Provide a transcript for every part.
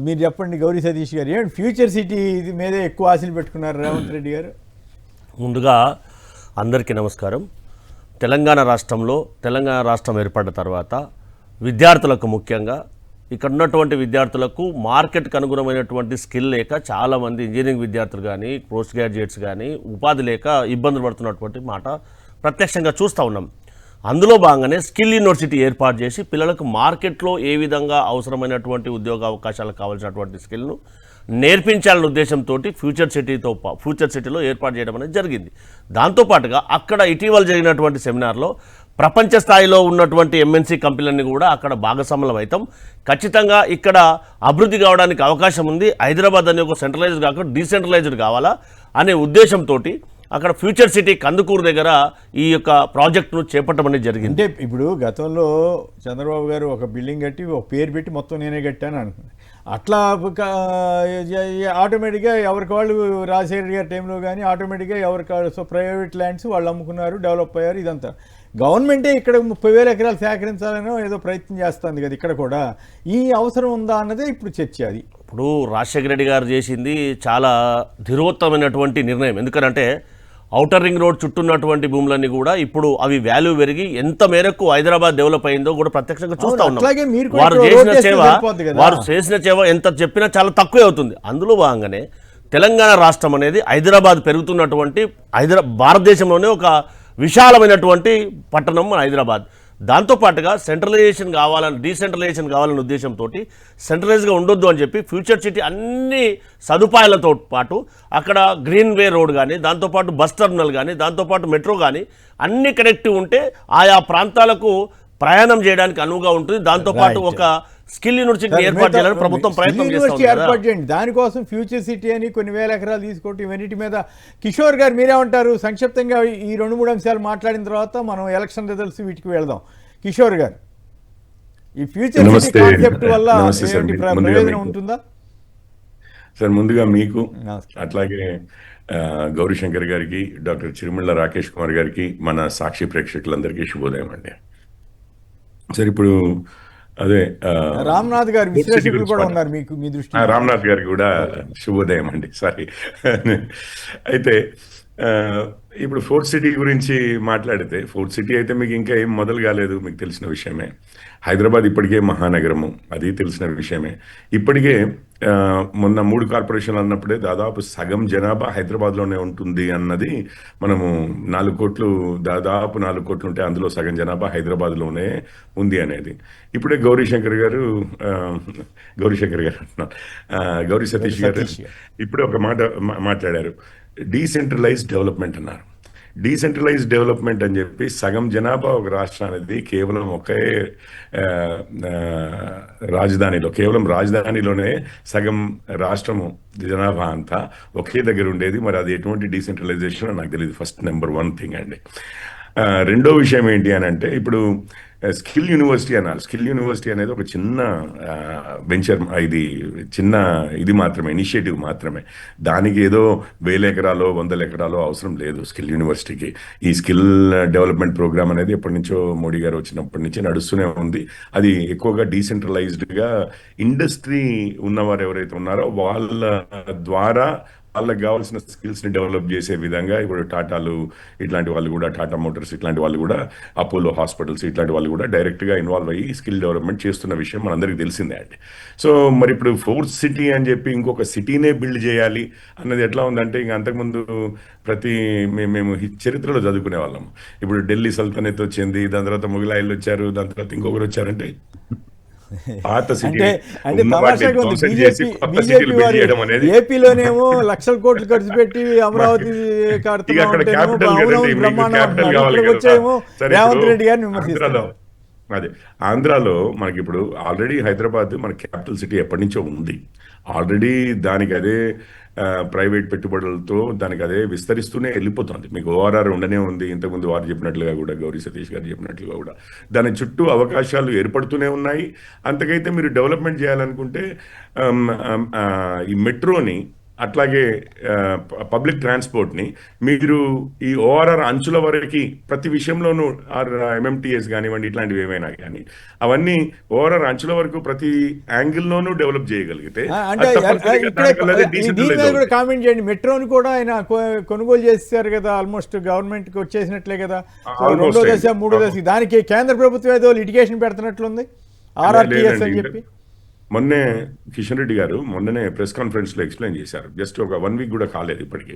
మీరు చెప్పండి గౌరీ సతీష్ గారు, ఏమంటే ఫ్యూచర్ సిటీ మీదే ఎక్కువ ఆశలు పెట్టుకున్నారు రేవంత్ రెడ్డి గారు? ముందుగా అందరికీ నమస్కారం. తెలంగాణ రాష్ట్రం ఏర్పడిన తర్వాత విద్యార్థులకు, ముఖ్యంగా ఇక్కడ ఉన్నటువంటి విద్యార్థులకు మార్కెట్కి అనుగుణమైనటువంటి స్కిల్ లేక చాలామంది ఇంజనీరింగ్ విద్యార్థులు కానీ, పోస్ట్ గ్రాడ్యుయేట్స్ కానీ ఉపాధి లేక ఇబ్బందులు పడుతున్నటువంటి మాట ప్రత్యక్షంగా చూస్తూ ఉన్నాం. అందులో భాగంగానే స్కిల్ యూనివర్సిటీ ఏర్పాటు చేసి పిల్లలకు మార్కెట్లో ఏ విధంగా అవసరమైనటువంటి ఉద్యోగ అవకాశాలకు కావాల్సినటువంటి స్కిల్ను నేర్పించాలనే ఉద్దేశంతో ఫ్యూచర్ సిటీలో ఏర్పాటు చేయడం అనేది జరిగింది. దాంతోపాటుగా అక్కడ ఇటీవల జరిగినటువంటి సెమినార్లో ప్రపంచ స్థాయిలో ఉన్నటువంటి ఎంఎన్సీ కంపెనీలన్నీ కూడా అక్కడ భాగస్వాములం అవుతాం, ఖచ్చితంగా ఇక్కడ అభివృద్ధి కావడానికి అవకాశం ఉంది, హైదరాబాద్ అనే ఒక సెంట్రలైజ్డ్ కాకుండా డీసెంట్రలైజ్డ్ కావాలా అనే ఉద్దేశంతో అక్కడ ఫ్యూచర్ సిటీ కందుకూరు దగ్గర ఈ యొక్క ప్రాజెక్టును చేపట్టమని జరిగింది. అంటే ఇప్పుడు గతంలో చంద్రబాబు గారు ఒక బిల్డింగ్ కట్టి ఒక పేరు పెట్టి మొత్తం నేనే కట్టాను అనుకున్నాను. అట్లా ఆటోమేటిక్గా ఎవరికి వాళ్ళు రాజశేఖర్ గారి టైంలో కానీ ఆటోమేటిక్గా ఎవరికి వాళ్ళు ప్రైవేట్ ల్యాండ్స్ వాళ్ళు అమ్ముకున్నారు, డెవలప్ అయ్యారు. ఇదంతా గవర్నమెంటే ఇక్కడ 30,000 ఎకరాలు సేకరించాలనో ఏదో ప్రయత్నం చేస్తుంది కదా, ఇక్కడ కూడా ఈ అవసరం ఉందా అన్నదే ఇప్పుడు చర్చ. అది ఇప్పుడు రాజశేఖర రెడ్డి గారు చేసింది చాలా ధీరోత్తమైనటువంటి నిర్ణయం. ఎందుకంటే ఔటర్ రింగ్ రోడ్ చుట్టూ ఉన్నటువంటి భూములన్నీ కూడా ఇప్పుడు అవి వాల్యూ పెరిగి ఎంత మేరకు హైదరాబాద్ డెవలప్ అయిందో కూడా ప్రత్యక్షంగా చూస్తూ ఉన్నాం. వారు చేసిన సేవ ఎంత చెప్పినా చాలా తక్కువే అవుతుంది. అందులో భాగంగానే తెలంగాణ రాష్ట్రం అనేది హైదరాబాద్ పెరుగుతున్నటువంటి భారతదేశంలోనే ఒక విశాలమైనటువంటి పట్టణం హైదరాబాద్. దాంతోపాటుగా డీసెంట్రలైజేషన్ కావాలనే ఉద్దేశంతో సెంట్రలైజ్గా ఉండొద్దు అని చెప్పి ఫ్యూచర్ సిటీ అన్ని సదుపాయాలతో పాటు అక్కడ గ్రీన్ వే రోడ్ కానీ, దాంతోపాటు బస్ టర్మినల్ కానీ, దాంతోపాటు మెట్రో కానీ అన్ని కనెక్టివ్ ఉంటే ఆయా ప్రాంతాలకు ప్రయాణం చేయడానికి అనువుగా ఉంటుంది. దాంతోపాటు ఒక స్కిల్ యూనివర్సిటీ ఏర్పాటు చేయాలని ప్రభుత్వం ప్రయత్నం చేస్తుంది. దానికోసం ఫ్యూచర్ సిటీ అని కొన్ని వేల ఎకరాలు తీసుకోవటం, ఇవన్నిటి మీద కిషోర్ గారు మీరేమంటారు? సంక్షిప్తంగా ఈ 2-3 అంశాలు మాట్లాడిన తర్వాత మనం ఎలక్షన్ రిజల్ట్స్ వీటికి వెళదాం. కిషోర్ గారు, ఈ ఫ్యూచర్ సిటీ కాన్సెప్ట్ వల్ల ప్రయోజనం ఉంటుందా? సార్, ముందుగా మీకు అట్లాగే గౌరీశంకర్ గారికి, డాక్టర్ చిరుమళ్ళ రాకేష్ కుమార్ గారికి, మన సాక్షి ప్రేక్షకులందరికీ శుభోదయం అండి. సార్, ఇప్పుడు అదే రామ్నాథ్ గారు విశ్లేషకులు కూడా ఉన్నారు, మీ దృష్టి రామ్నాథ్ గారికి కూడా శుభోదయం అండి. సారీ. అయితే ఇప్పుడు ఫోర్త్ సిటీ గురించి మాట్లాడితే, ఫోర్త్ సిటీ అయితే మీకు ఇంకా ఏం మొదలు కాలేదు, మీకు తెలిసిన విషయమే. హైదరాబాద్ ఇప్పటికే మహానగరము, అది తెలిసిన విషయమే. ఇప్పటికే మొన్న 3 కార్పొరేషన్లు అన్నప్పుడే దాదాపు సగం జనాభా హైదరాబాద్లోనే ఉంటుంది అన్నది, మనము 4 కోట్లు, దాదాపు 4 కోట్లు ఉంటే అందులో సగం జనాభా హైదరాబాద్లోనే ఉంది అనేది. ఇప్పుడే గౌరీ సతీష్ గారు ఇప్పుడే ఒక మాట మాట్లాడారు, డీసెంట్రలైజ్డ్ డెవలప్మెంట్ అన్నారు. డీసెంట్రలైజ్డ్ డెవలప్మెంట్ అని చెప్పి సగం జనాభా ఒక రాష్ట్రానికి కేవలం ఒకే రాజధానిలోనే సగం రాష్ట్రము జనాభా అంతా ఒకే దగ్గర ఉండేది. మరి అది ఎటువంటి డీసెంట్రలైజేషన్ నాకు తెలియదు. ఫస్ట్ నెంబర్ 1 థింగ్ అండి. రెండో విషయం ఏంటి అని అంటే, ఇప్పుడు స్కిల్ యూనివర్సిటీ అన్నారు. స్కిల్ యూనివర్సిటీ అనేది ఒక చిన్న వెంచర్, ఇది మాత్రమే, ఇనిషియేటివ్ మాత్రమే. దానికి ఏదో 1000 ఎకరాలో 100 ఎకరాలో అవసరం లేదు స్కిల్ యూనివర్సిటీకి. ఈ స్కిల్ డెవలప్మెంట్ ప్రోగ్రామ్ అనేది ఎప్పటి నుంచో మోడీ గారు వచ్చినప్పటి నుంచి నడుస్తూనే ఉంది. అది ఎక్కువగా డీసెంట్రలైజ్డ్గా ఇండస్ట్రీ ఉన్నవారు ఎవరైతే ఉన్నారో వాళ్ళ ద్వారా వాళ్ళకి కావాల్సిన స్కిల్స్ని డెవలప్ చేసే విధంగా ఇప్పుడు టాటాలు ఇట్లాంటి వాళ్ళు కూడా, టాటా మోటార్స్ ఇట్లాంటి వాళ్ళు కూడా, అపోలో హాస్పిటల్స్ ఇట్లాంటి వాళ్ళు కూడా డైరెక్ట్గా ఇన్వాల్వ్ అయ్యి స్కిల్ డెవలప్మెంట్ చేస్తున్న విషయం మనందరికీ తెలిసిందే అండి. సో మరి ఇప్పుడు ఫోర్త్ సిటీ అని చెప్పి ఇంకొక సిటీనే బిల్డ్ చేయాలి అన్నది ఎట్లా ఉందంటే, ఇంకా అంతకుముందు మేము చరిత్రలో చదువుకునే వాళ్ళం. ఇప్పుడు ఢిల్లీ సల్తనత్ వచ్చింది, దాని తర్వాత మొఘలాయిలు వచ్చారు, దాని తర్వాత ఇంకొకరు వచ్చారంటే ఏపీలోనేమో లక్షల కోట్లు ఖర్చు పెట్టి అమరావతి రేవంత్ రెడ్డి గారిని విమర్శిస్తారు. అదే ఆంధ్రాలో మనకి ఇప్పుడు ఆల్రెడీ హైదరాబాద్ మన క్యాపిటల్ సిటీ ఎప్పటి నుంచో ఉంది. ఆల్రెడీ దానికి అదే ప్రైవేట్ పెట్టుబడులతో దానికి అదే విస్తరిస్తూనే వెళ్ళిపోతుంది. మీకు ఓఆర్ఆర్ ఉండనే ఉంది. ఇంతకుముందు వారు చెప్పినట్లుగా కూడా, గౌరీ సతీష్ గారు చెప్పినట్లుగా కూడా దాని చుట్టూ అవకాశాలు ఏర్పడుతూనే ఉన్నాయి. అంతకైతే మీరు డెవలప్మెంట్ చేయాలనుకుంటే ఈ మెట్రోని అట్లాగే పబ్లిక్ ట్రాన్స్పోర్ట్ని మీరు ఈ ఓఆర్ఆర్ అంచుల వరకు ప్రతి విషయంలోనూ ఎంఎంటీఎస్ కానివ్వండి ఇట్లాంటివి ఏమైనా కానీ అవన్నీ ఓఆర్ఆర్ అంచుల వరకు ప్రతి యాంగిల్లోనూ డెవలప్ చేయగలిగితే అంటే దీని మీద కూడా కామెంట్ చేయండి. మెట్రోని కూడా ఆయన కొనుగోలు చేశారు కదా, ఆల్మోస్ట్ గవర్నమెంట్కి వచ్చేసినట్లే కదా. రెండో దశ మూడో దశ దానికి కేంద్ర ప్రభుత్వం ఏదో లిటిగేషన్ పెడుతున్నట్లుంది ఆర్ఆర్టీఎస్ అని చెప్పి. మొన్నే కిషన్ రెడ్డి గారు మొన్ననే ప్రెస్ కాన్ఫరెన్స్లో ఎక్స్ప్లెయిన్ చేశారు. జస్ట్ ఒక 1 వీక్ కూడా కాలేదు ఇప్పటికి.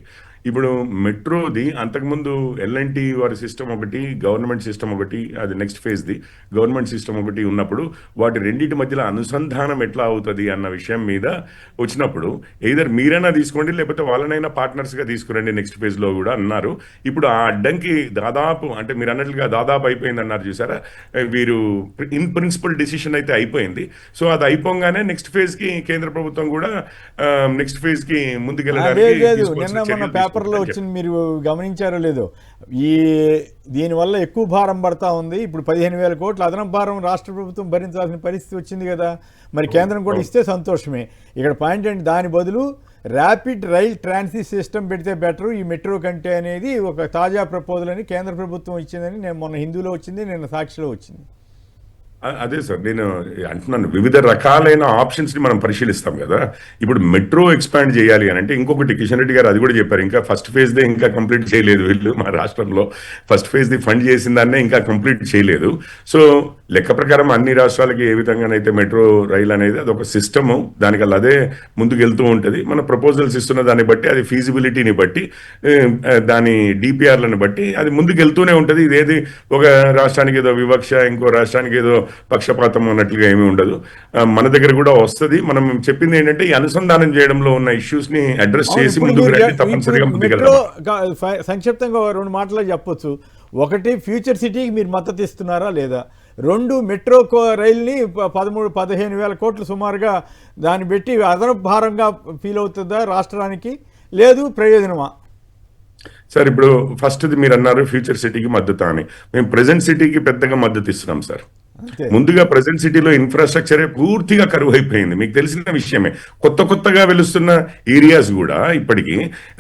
ఇప్పుడు మెట్రోది అంతకుముందు ఎల్ఎన్టీ వారి సిస్టమ్ ఒకటి, గవర్నమెంట్ సిస్టమ్ ఒకటి, అది నెక్స్ట్ ఫేజ్ది గవర్నమెంట్ సిస్టమ్ ఒకటి ఉన్నప్పుడు వాటి రెండింటి మధ్యలో అనుసంధానం ఎట్లా అవుతుంది అన్న విషయం మీద వచ్చినప్పుడు ఎయిదర్ మీరైనా తీసుకోండి లేకపోతే వాళ్ళనైనా పార్ట్నర్స్గా తీసుకురండి నెక్స్ట్ ఫేజ్లో కూడా అన్నారు. ఇప్పుడు ఆ అడ్డంకి దాదాపు అంటే మీరు అన్నట్లుగా దాదాపు అయిపోయింది అన్నారు చూసారా, వీరు ఇన్ ప్రిన్సిపల్ డిసిషన్ అయితే అయిపోయింది. సో అది అయిపోగానే నెక్స్ట్ ఫేజ్ కి కేంద్ర ప్రభుత్వం కూడా నెక్స్ట్ ఫేజ్ కి ముందుకెళ్ళడానికి నిన్న మన పేపర్లో వచ్చింది, మీరు గమనించారో లేదో, ఈ దీనివల్ల ఎక్కువ భారం పడతా ఉంది. ఇప్పుడు 15,000 కోట్ల అదనపు భారం రాష్ట్ర ప్రభుత్వం భరించాల్సిన పరిస్థితి వచ్చింది కదా. మరి కేంద్రం కూడా ఇస్తే సంతోషమే. ఇక్కడ పాయింట్ ఏంటి, దాని బదులు ర్యాపిడ్ రైల్ ట్రాన్సిట్ సిస్టమ్ పెడితే బెటర్ ఈ మెట్రో కంటే అనేది ఒక తాజా ప్రపోజల్ అని కేంద్ర ప్రభుత్వం ఇచ్చిందని నేను మొన్న హిందూలో వచ్చింది, నిన్న సాక్షిలో వచ్చింది. అదే సార్ నేను అంటున్నాను, వివిధ రకాలైన ఆప్షన్స్ ని మనం పరిశీలిస్తాం కదా. ఇప్పుడు మెట్రో ఎక్స్పాండ్ చేయాలి అని అంటే ఇంకొకటి కిషన్ రెడ్డి గారు అది కూడా చెప్పారు, ఇంకా ఫస్ట్ ఫేజ్ దే ఇంకా కంప్లీట్ చేయలేదు వీళ్ళు. మా రాష్ట్రంలో ఫస్ట్ ఫేజ్ ది ఫండ్ చేసిన దాన్నే ఇంకా కంప్లీట్ చేయలేదు. సో లెక్క ప్రకారం అన్ని రాష్ట్రాలకి ఏ విధంగానైతే మెట్రో రైల్ అనేది అదొక సిస్టము, దానికల్లా అదే ముందుకు వెళ్తూ ఉంటుంది. మన ప్రపోజల్స్ ఇస్తున్న దాన్ని బట్టి అది ఫీజిబిలిటీని బట్టి దాని డిపిఆర్లను బట్టి అది ముందుకు వెళ్తూనే ఉంటుంది. ఇదేది ఒక రాష్ట్రానికి ఏదో వివక్ష, ఇంకో రాష్ట్రానికి ఏదో పక్షపాతం అన్నట్లుగా ఏమీ ఉండదు. మన దగ్గర కూడా వస్తుంది. మనం చెప్పింది ఏంటంటే ఈ అనుసంధానం చేయడంలో ఉన్న ఇష్యూస్ ని అడ్రస్ చేసి ముందుకు రండి, తప్పనిసరిగా ముందుకెళ్తాం. సంక్షిప్తంగా 2 మాటలు చెప్పొచ్చు. ఒకటి, ఫ్యూచర్ సిటీకి మీరు మద్దతు ఇస్తున్నారా లేదా? 2, మెట్రో రైల్ని 13-15,000 కోట్లు సుమారుగా దాన్ని పెట్టి అదనపు భారంగా ఫీల్ అవుతుందా రాష్ట్రానికి, లేదు ప్రయోజనమా? సార్ ఇప్పుడు ఫస్ట్ది మీరు అన్నారు ఫ్యూచర్ సిటీకి మద్దతు అని. మేము ప్రెజెంట్ సిటీకి పెద్దగా మద్దతు ఇస్తున్నాం సార్. ముందుగా ప్రెజెంట్ సిటీలో ఇన్ఫ్రాస్ట్రక్చరే పూర్తిగా కరువు అయిపోయింది, మీకు తెలిసిన విషయమే. కొత్తగా వెలుస్తున్న ఏరియాస్ కూడా ఇప్పటికీ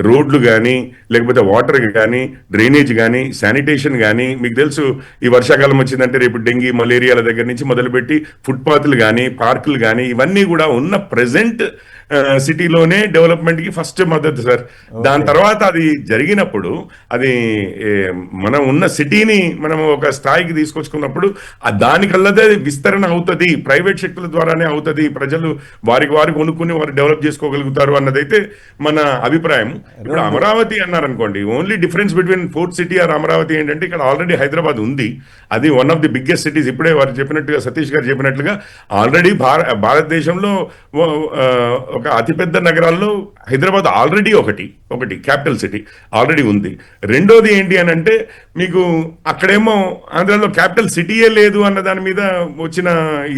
రోడ్లు కానీ లేకపోతే వాటర్ కానీ డ్రైనేజ్ కానీ శానిటేషన్ కానీ, మీకు తెలుసు ఈ వర్షాకాలం వచ్చిందంటే రేపు డెంగీ మలేరియాల దగ్గర నుంచి మొదలుపెట్టి ఫుట్పాత్లు కానీ పార్కులు కానీ ఇవన్నీ కూడా ఉన్న ప్రెజెంట్ సిటీలోనే డెవలప్మెంట్ కి ఫస్ట్ మద్దతు సార్. దాని తర్వాత అది జరిగినప్పుడు అది మనం ఉన్న సిటీని మనం ఒక స్థాయికి తీసుకొచ్చుకున్నప్పుడు దానికల్లదే విస్తరణ అవుతుంది, ప్రైవేట్ శక్తుల ద్వారానే అవుతుంది, ప్రజలు వారికి కొనుక్కుని వారు డెవలప్ చేసుకోగలుగుతారు అన్నదైతే మన అభిప్రాయం. ఇప్పుడు అమరావతి అన్నారనుకోండి, only difference between fourth city or Amaravati ఏంటంటే ఇక్కడ ఆల్రెడీ హైదరాబాద్ ఉంది, అది one of the biggest cities. ఇప్పుడే వారు చెప్పినట్టుగా సతీష్ గారు చెప్పినట్లుగా ఆల్రెడీ భారతదేశంలో ఒక అతిపెద్ద నగరాల్లో హైదరాబాద్ ఆల్రెడీ ఒకటి క్యాపిటల్ సిటీ ఆల్రెడీ ఉంది. రెండోది ఏంటి అని అంటే మీకు అక్కడేమో ఆంధ్రాలో క్యాపిటల్ సిటీయే లేదు అన్న దాని మీద వచ్చిన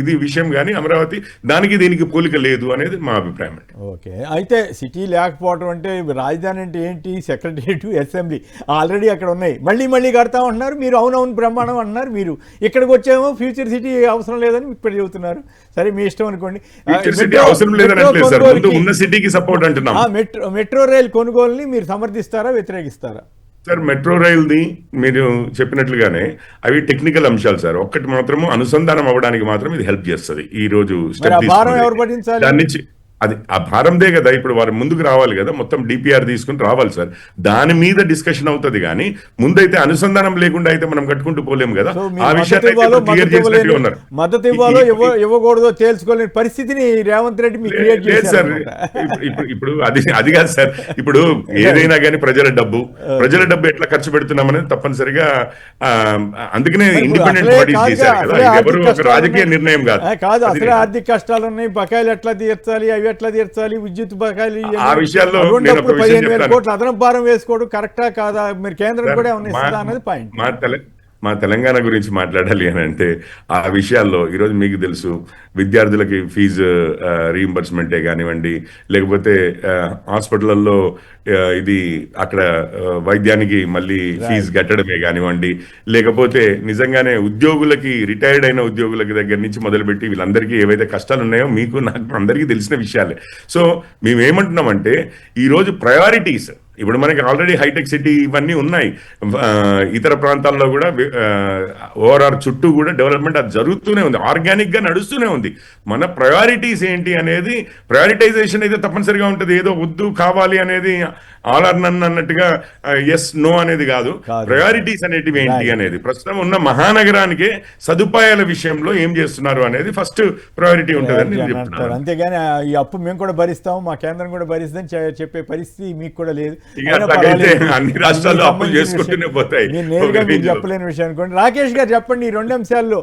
ఇది విషయం, కానీ అమరావతి దానికి దీనికి పోలిక లేదు అనేది మా అభిప్రాయం అండి. ఓకే, అయితే సిటీ లేకపోవడం అంటే రాజధాని అంటే ఏంటి, సెక్రటరియట్, అసెంబ్లీ ఆల్రెడీ అక్కడ ఉన్నాయి, మళ్ళీ కడతాం అంటున్నారు మీరు. అవునవును బ్రహ్మాండం అంటున్నారు మీరు. ఇక్కడికి వచ్చేమో ఫ్యూచర్ సిటీ అవసరం లేదని ఇప్పుడు చెబుతున్నారు. సరే మీ ఇష్టం అనుకోండి. మెట్రో రైల్ కొనుగోలుని మీరు సమర్థిస్తారా వ్యతిరేకిస్తారా? సార్ మెట్రో రైల్ది మీరు చెప్పినట్లుగానే అవి టెక్నికల్ అంశాలు సార్. ఒక్కటి మాత్రము అనుసంధానం అవ్వడానికి మాత్రం ఇది హెల్ప్ చేస్తుంది. ఈ రోజు దాని నుంచి అది ఆ భారందే కదా, ఇప్పుడు వారు ముందుకు రావాలి కదా, మొత్తం డిపిఆర్ తీసుకుని రావాలి సార్. దాని మీద డిస్కషన్ అవుతుంది, కానీ ముందైతే అనుసంధానం లేకుండా అయితే మనం కట్టుకుంటూ పోలేము కదా. ఆ విషయాన్ని మద్దతు ఇవ్వాలో ఇవ్వకూడదో తేల్చుకోలేని పరిస్థితిని రేవంత్ రెడ్డి మీకు క్రియేట్ చేశారు సార్. ఇప్పుడు అది కాదు సార్, ఇప్పుడు ఏదైనా కానీ ప్రజల డబ్బు ఎట్లా ఖర్చు పెడుతున్నామనేది తప్పనిసరిగా, అందుకనే ఇండిపెండెంట్ బాడీస్ చేశారు కదా, ఎవరు ఒక రాజకీయ నిర్ణయం కాదు. అసలే ఆర్థిక కష్టాలు ఉన్నాయి, బకాయిలు ఎట్లా తీర్చాలి, అవి ఎట్లా తీర్చాలి, విద్యుత్ బకాయిలు, ఆ విషయాల్లో 15,000 కోట్ల అదనపు భారం వేసుకోవడం కరెక్టా కాదా, మీరు కేంద్రం కూడా ఏమన్నా ఇస్తుందా అన్నది పాయింట్. మా తెలంగాణ గురించి మాట్లాడాలి అని అంటే ఆ విషయాల్లో ఈరోజు మీకు తెలుసు విద్యార్థులకి ఫీజు రీయింబర్స్మెంటే కానివ్వండి, లేకపోతే హాస్పిటల్లో ఇది అక్కడ వైద్యానికి మళ్ళీ ఫీజు కట్టడమే కానివ్వండి, లేకపోతే నిజంగానే ఉద్యోగులకి రిటైర్డ్ అయిన ఉద్యోగులకి దగ్గర నుంచి మొదలుపెట్టి వీళ్ళందరికీ ఏవైతే కష్టాలు ఉన్నాయో మీకు నాకు అందరికీ తెలిసిన విషయాలే. సో మేమేమంటున్నామంటే ఈరోజు ప్రయారిటీస్ ఇప్పుడు మనకి ఆల్రెడీ హైటెక్ సిటీ ఇవన్నీ ఉన్నాయి, ఇతర ప్రాంతాల్లో కూడా ఓవరాల్ చుట్టూ కూడా డెవలప్మెంట్ అది జరుగుతూనే ఉంది, ఆర్గానిక్గా నడుస్తూనే ఉంది. మన ప్రయారిటీస్ ఏంటి అనేది ప్రయారిటైజేషన్ అయితే తప్పనిసరిగా ఉంటుంది. ఏదో వద్దు కావాలి అనేది ఆల్ ఆర్ నన్ అన్నట్టుగా ఎస్ నో అనేది కాదు. ప్రయారిటీస్ అనేటివి ఏంటి అనేది ప్రస్తుతం ఉన్న మహానగరానికే సదుపాయాల విషయంలో ఏం చేస్తున్నారు అనేది ఫస్ట్ ప్రయారిటీ ఉంటుందని నేను చెప్తున్నాను. అంతేగాని ఈ అప్పు మేము కూడా భరిస్తాం, మా కేంద్రం కూడా భరిస్తుందని చెప్పే పరిస్థితి మీకు కూడా లేదు. అన్ని రాష్ట్రాల్లో అప్పులు చేసుకుంటూనే పోతాయి. నేను నేరుగా మీకు చెప్పలేని విషయం అనుకోండి. రాకేష్ గారు చెప్పండి, ఈ రెండు అంశాల్లో